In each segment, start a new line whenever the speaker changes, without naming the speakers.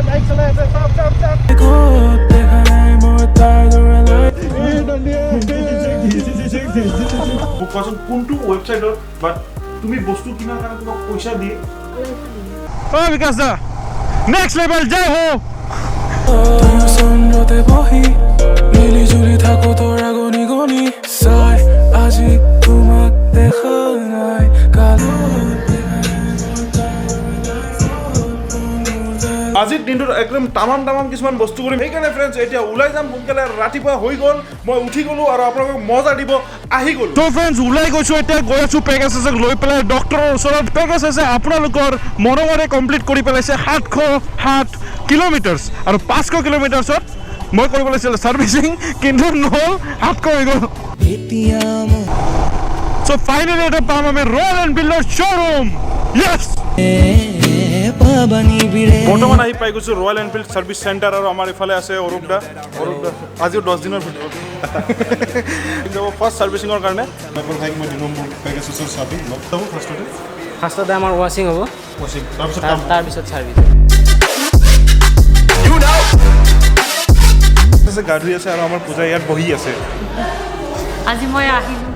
Bike চলাই আছে চাপ চাপ চাপ কোৱাচোন কোনটো ৱেবছাইটত বাট তুমি বস্তু কিনাৰ কাৰণে তোমাক পইচা দিয়ে ও বিকাশ দা নেক্সট লেভেল জয় হো সন্ধ্যতে বহি মিলি জুলি থাকো তোরা গনি গনি চাই আজি তোমাক দেখা নাই কালো আজিৰ দিনটোত একদম তামাম কিছুমান বস্তু কৰিম সেইকাৰণে ফ্ৰেণ্ডছ এতিয়া ওলাই যাম সোনকালে ৰাতিপুৱা হৈ গ'ল মই উঠি গ'লো আৰু আপোনালোকক মজা দিব আহি গ'লো তো ফ্ৰেণ্ডছ ওলাই গৈছোঁ এতিয়া গৈ আছোঁ পেগাছাছক লৈ পেলাই ডক্টৰৰ ওচৰত পেগাছাছে আপোনালোকৰ মৰমৰে কমপ্লিট কৰি পেলাইছে 707 কিলোমিটাৰ্ছ আৰু 500 কিলোমিটাৰ্ছত মই কৰিব লাগিছিল ছাৰ্ভিচিং কিন্তু নহ'ল 700 হৈ গ'ল চ' ফাইনেলি এটা পাম আমি ৰয়েল এনফিল্ডৰ শ্ব'ৰুম য়েছ বৰ্তমান আহি পাই গৈছোঁ ৰয়েল এনফিল্ড ছাৰ্ভিচ চেণ্টাৰ আৰু আমাৰ ইফালে আছে অৰূপ দা আজিও 10 দিনৰ ভিতৰত যাব ফাৰ্ষ্ট ছাৰ্ভিচিঙৰ কাৰণে
ফাৰ্ষ্টতে আমাৰ ৱাশ্বিং হ'ব তাৰপিছত ছাৰ্ভিচ
গা ধুই আছে আৰু আমাৰ পূজা ইয়াত বহি আছে
আজি মই আহিলোঁ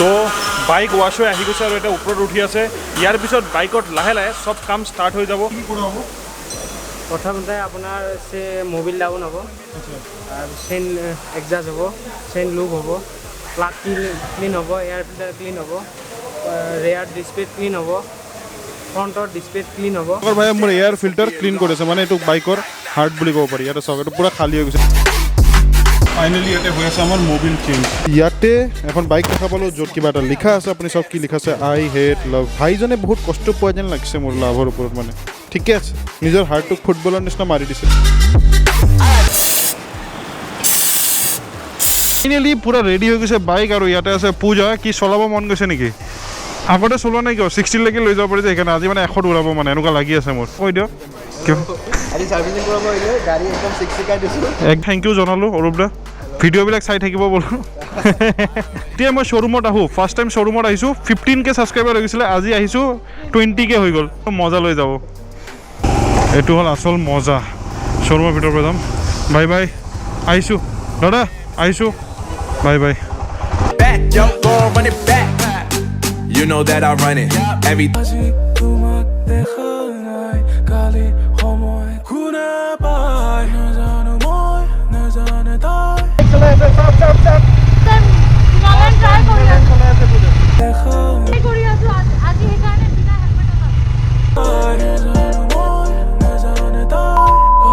তো বাইক ৱাশ্ব হৈ আহি গৈছে আৰু এটা ওপৰত উঠি আছে ইয়াৰ পিছত বাইকত লাহে লাহে চব কাম ষ্টাৰ্ট হৈ যাব কি কৰা হ'ব
প্ৰথমতে আপোনাৰ মোবিল ডাউন হ'ব আৰু চেইন এডজাষ্ট হ'ব চেইন লুক হ'ব প্লাগ ক্লিন হ'ব এয়াৰ ফিল্টাৰ ক্লিন হ'ব ৰেয়াৰ ডিছপ্লে ক্লিন হ'ব ফ্ৰণ্টৰ ডিছপ্লে ক্লিন হ'ব
ভাই মোৰ এয়াৰ ফিল্টাৰ ক্লিন কৰিছে মানে এইটো বাইকৰ হাৰ্ট বুলি ক'ব পাৰি ইয়াতে চাওক এইটো পূৰা খালী হৈ গৈছে ফাইনেলি ইয়াতে হৈ আছে আমাৰ মোবিল চেঞ্জ ইয়াতে এখন বাইক দেখা পালোঁ য'ত কিবা এটা লিখা আছে আপুনি চব কি লিখা আছে আই হেট লাভ ভাইজনে বহুত কষ্ট পোৱা যেন লাগিছে মোৰ লাভৰ ওপৰত মানে ঠিকে আছে নিজৰ হাৰ্টটোক ফুটবলৰ নিচিনা মাৰি দিছে ফাইনেলি পূৰা ৰেডি হৈ গৈছে বাইক আৰু ইয়াতে আছে পূজা কি চলাব মন গৈছে নেকি আগতে চলোৱা নাই কিয় 60লৈকে লৈ যাব পাৰি যে সেইকাৰণে আজি মানে 100 উৰাব মানে এনেকুৱা লাগি আছে মোৰ কৈ দিয়ক কিয়
আজি সাৰ্ভিচিং কৰিব আহিলে গাড়ী একদম চিকচিকাই দিছোঁ
থেংক ইউ জনালোঁ অৰূপ দা ভিডিঅ'বিলাক চাই থাকিব বোলো এতিয়া মই শ্ব'ৰুমত আহোঁ ফাৰ্ষ্ট টাইম শ্ব'ৰুমত আহিছোঁ 15K ছাবস্ক্ৰাইবাৰ হৈ গৈছিলে আজি আহিছোঁ 20K হৈ গ'ল মজা লৈ যাব এইটো হ'ল আচল মজা শ্ব'ৰুমৰ ভিতৰৰ পৰা যাম বাই বাই আহিছোঁ দাদা আহিছোঁ bye bye
You know that I run it. Every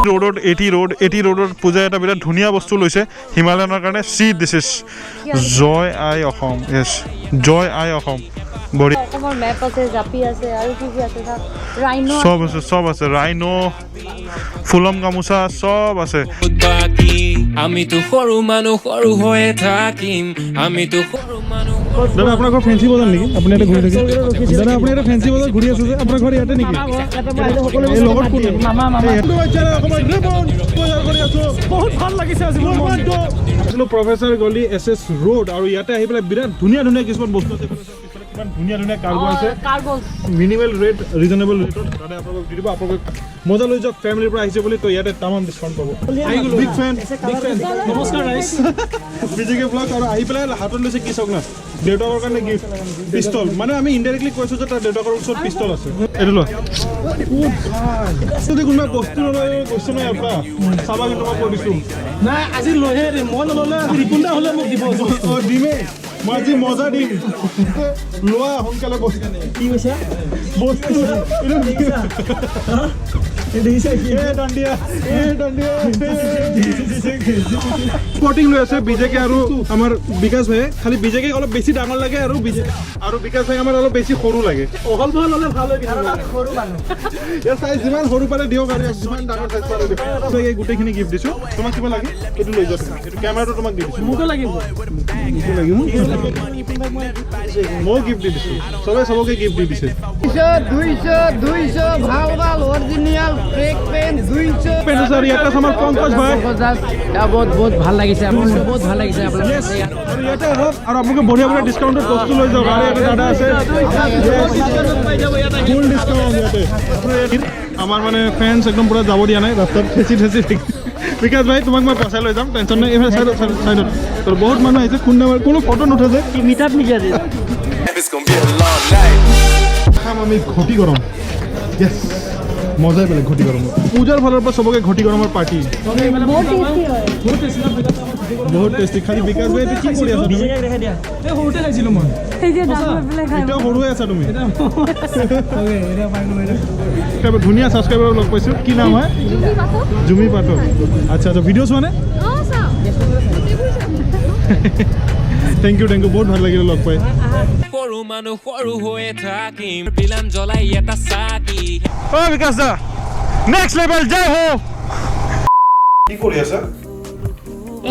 ৰোডত 80 ৰোডত পূজাই এটা বিৰাট ধুনীয়া বস্তু লৈছে হিমালয়ানৰ কাৰণে চি দিছ ইজ জয় আই অসম য়েছ জয় আই অসম
অসমৰ মেপ আছে জাপি আছে আৰু কি কি আছে ৰাইনো
সব আছে ৰাইনো ফুলম গামোচা সব আছে
আমিতো সৰু মানুহ সৰু হৈয়ে থাকিম আমিতো সৰু মানুহ
দাদা আপোনাৰ ঘৰ ফেঞ্চি বজাৰ নেকি আপুনি ইয়াতে ঘূৰি থাকে দাদা আপুনি এটা ফেঞ্চি বজাৰ ঘূৰি আছে যে আপোনাৰ ঘৰ ইয়াতে নেকি এই লগত কোন মামা বহুত ভাল লাগিছে আজি প্ৰফেচাৰ গলি SS ৰোড আৰু ইয়াতে আহি পেলাই বিৰাট ধুনীয়া কিছুমান বস্তু আছে ধুনীয়া কাৰ্গো আছে মিনিমাল ৰেট ৰিজনেবল ৰেটত দাদা আপোনালোকক দি দিব আপোনালোক মজা লৈ যাওক ফেমিলিৰ পৰা আহিছে বুলি তো ইয়াতে তামাম ডিছকাউণ্ট পাব বিগ ফেন নমস্কাৰ ৰাইজ বিজেকে ব্লগ আৰু আহি পেলাই হাতত লৈছে কি চাওক না দেউতাকৰ কাৰণে গিফ্ট পিষ্টল মানে আমি ইনডাইৰেক্টলি কৈছোঁ যে তাৰ দেউতাকৰ ওচৰত পিষ্টল আছে এইটো লোৱা যদি কোনোবা বস্তু নলয় কৈছোঁ নহয় আপোনাৰ চাবা কিন্তু মই কৈ দিছোঁ নাই আজি লৈহে মই নল'লে আজি ৰিকুণ্ডা হ'লে মোক দিব দিমেই মই আজি মজা দিম লোৱা সোনকালে বস্তু কি কৈছা বস্তু স্পৰ্টিং লৈ আছে বিজেকে আৰু আমাৰ বিকাশ ভাই খালি বিজেকে অলপ বেছি ডাঙৰ লাগে আৰু বিকাশ ভাই আমাৰ অলপ বেছি সৰু লাগে অকল ভাল হ'লে ভাল হয় সৰু মানুহ চাইজ যিমান সৰু পাৰে দিয়ক আৰু যিমান ডাঙৰ চাইজ পাৰে দিয়ক গোটেইখিনি গিফ্ট দিছোঁ তোমাক কিবা লাগে এইটো লৈ যোৱা এইটো কেমেৰাটো তোমাক দি দিছোঁ মোকো লাগিব মই গিফ্ট দি দিছোঁ চবে চবকে গিফ্ট দি দিছে 200 ভাল অৰিজিনেল পেন আছে আৰু ইয়াত আছে আমাৰ পংকজ ভাই
বহুত ভাল লাগিছে আপোনালোকে বহুত ভাল লাগিছে
আৰু ইয়াতে আহক আৰু আপোনালোকে বঢ়িয়া বঢ়িয়া ডিছকাউণ্টত বস্তু লৈ যাওক আৰু ইয়াতে দাদা আছে ফুল ডিছকাউণ্ট ইয়াতে আমাৰ মানে ফেন্স একদম পুৰা যাব দিয়া নাই ৰাস্তাত ঠেচি বিকাশ ভাই তোমাক মই পইচা লৈ যাম টেনশ্যন নাই এইফালে চাইডত তোৰ বহুত মানুহ আহিছে কোনো ফটো নুঠে মিটাপ নেকি আজি
It's gonna be a long night.
খাম আমি ঘটি গৰম য়েছ মজাই বেলেগ ঘটি গৰমত পূজাৰ ফালৰ পৰা চবকে ঘটি গৰমৰ পাৰ্টি বহুত টেষ্টি খালি বিকাশ ভাই কি কৰি আছা তুমি এতিয়াও সৰুৱে আছা তুমি ধুনীয়া ছাবস্ক্ৰাইবাৰ লগ পাইছোঁ কি নাম হয় জুমি পাঠক আচ্ছা ভিডিঅ' চোৱা নে থেংক ইউ বহুত ভাল লাগিলে লগ পাই
সৰু মানুহ সৰু হৈয়ে থাকিম পিলাম জ্বলাই এটা চাকি
অ বিকাশ দা নেক্সট লেভেল জয় হো কি কৰি আছা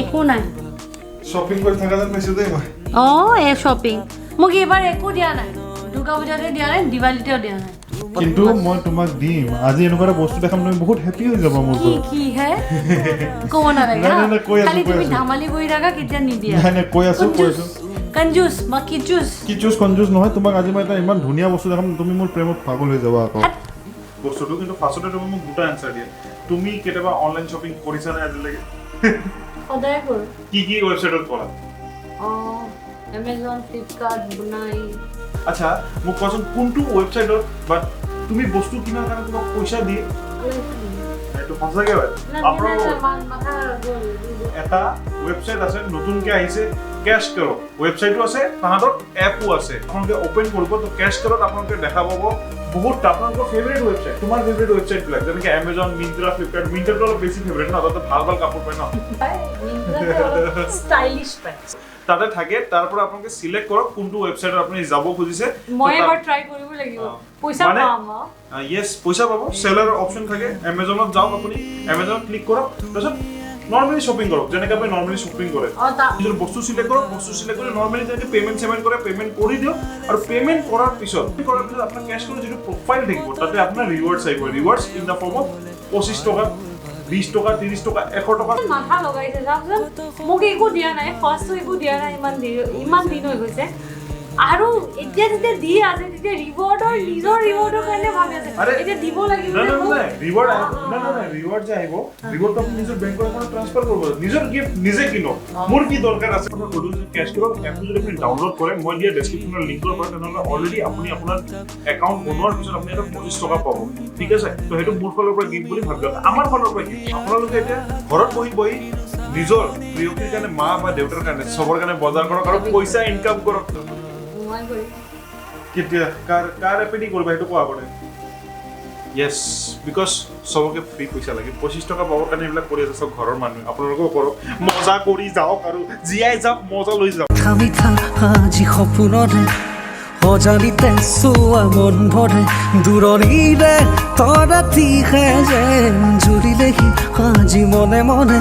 একো নাই
শ্বপিং কৰি থাকা যেন পাইছোঁ দেই মই
এই শ্বপিং মোক এইবাৰ একো দিয়া নাই দুৰ্গা পূজাতে দিয়া নাই দিৱালীতেও দিয়া নাই
কিন্তু মই তোমাক দিম আজি এনেকুৱা এটা বস্তু দেখাম তুমি বহুত হেপী হৈ যাবা মোৰ
কি হে ক'ব নালাগে
নাই, কৈ আছো,
খালি
কৈ
তুমি
আছো।
ধেমালি কৰি থাকা কেতিয়া নিদিয়া
নাই কৈ আছো
কঞ্জুচ বা কিচুচ
কঞ্জুচ নহয় তোমাক আজি মই এটা ইমান ধুনীয়া বস্তু দেখাম তুমি মোৰ প্ৰেমত পাগল হৈ যাবা আকৌ বস্তুটো কিন্তু ফাৰ্ষ্টতে তুমি মোক দুটা এনচাৰ দিয়া তুমি কেতিয়াবা অনলাইন শ্বপিং কৰিছা নে আজিলৈকে
সদায় কৰোঁ
কি ৱেবছাইটত কৰা
এমেজন ফ্লিপকাৰ্ট বুনাই
আচ্ছা মোক কোৱাচোন কোনটো ৱেবছাইটত বা তুমি বস্তু কিনাৰ কাৰণে তোমাক পইচা দিয়ে এইটো সঁচাকৈ হয় আপোনাৰ এটা ৱেবছাইট আছে নতুনকৈ আহিছে কেশ কৰক ৱেবছাইটো আছে তাহাঁতৰ এপো আছে আপোনালোকে অ'পেন কৰিব তো কেশ কৰক আপোনালোকে দেখা পাব বহুত আপোনালোকৰ ফেভৰেট ৱেবছাইট তোমাৰ ফেভৰেট ৱেবছাইটবিলাক যেনেকৈ এমেজন মিন্ত্ৰা ফ্লিপকাৰ্ট মিন্ত্ৰাটো অলপ বেছি ফেভৰেট ন তাতে ভাল কাপোৰ পায় ন
ষ্টাইলিছ পায়
তাতে থাকে তাৰ পৰা আপোনালোকে সিলেক্ট কৰক কোনটো ৱেবছাইটত আপুনি যাব খুজিছে
মই এবাৰ ট্ৰাই কৰিব লাগিব পইচা পাম
ইয়েছ পইচা পাব চেলাৰৰ অপশ্যন থাকে এমেজনত যাওক আপুনি এমেজনত ক্লিক কৰক তাৰপিছত নৰ্মেলি শ্বপিং কৰক যেনেকৈ আপুনি নৰ্মেলি শ্বপিং কৰে নিজৰ বস্তু চিলেক্ট কৰক বস্তু চিলেক্ট কৰি নৰ্মেলি যেনেকৈ পে'মেণ্ট কৰে পে'মেণ্ট কৰি দিয়ক আৰু পে'মেণ্ট কৰাৰ পিছত আপোনাৰ কেছ কৰি যিটো প্ৰফাইল থাকিব তাতে আপোনাৰ ৰিৱাৰ্ডছ আহিব rewards in the form of 25 টকা 20 টকা 30 টকা 100 টকা
মাথা লগাইছে চাওকচোন মোক একো দিয়া নাই ফাৰ্ষ্টটো একো দিয়া নাই ইমান দিন হৈ গৈছে আৰু এতিয়া যেতিয়া দি আছে তেতিয়া নিজৰ ৰিৱাৰ্ডৰ কাৰণে ভাবি আছে এতিয়া দিব লাগিব
ৰিৱাৰ্ড যে আহিব ৰিৱাৰ্ডটো আপুনি নিজৰ বেংকৰ একাউণ্টত ট্ৰান্সফাৰ কৰিব নিজৰ গিফ্ট নিজে কিনক মোৰ কি দৰকাৰ আছে আপোনাৰ গধূলি কেছ কৰক এপটো যদি আপুনি ডাউনলোড কৰে মই দিয়া ডেছক্ৰিপশ্যনৰ লিংকৰ পৰা তেনেহ'লে অলৰেডি আপুনি আপোনাৰ একাউণ্ট বনোৱাৰ পিছত আপুনি এটা 25 টকা পাব ঠিক আছে তো সেইটো মোৰ ফালৰ পৰা গিফ্ট বুলি ভাবি আমাৰ ফালৰ পৰা গিফ্ট আপোনালোকে এতিয়া ঘৰত বহি নিজৰ প্ৰিয়তিৰ কাৰণে মা বা দেউতাৰ কাৰণে চবৰ কাৰণে বজাৰ কৰক আৰু পইচা ইনকাম কৰক কেতিয়া কাৰ এপেদি কৰিবা সেইটো কোৱা আগতে য়েছ বিকজ চবকে ফ্ৰী পইচা লাগে 25 টকা পাবৰ কাৰণে এইবিলাক কৰি আছে চব ঘৰৰ মানুহে আপোনালোকেও কৰক মজা কৰি যাওক আৰু জীয়াই যাওক মজা লৈ যাওক
আজি সপোনতে অজানিতে চোৱা মন ভৰে দূৰণিৰে তৰা তিখে যেন জুৰিলেহি আজি মনে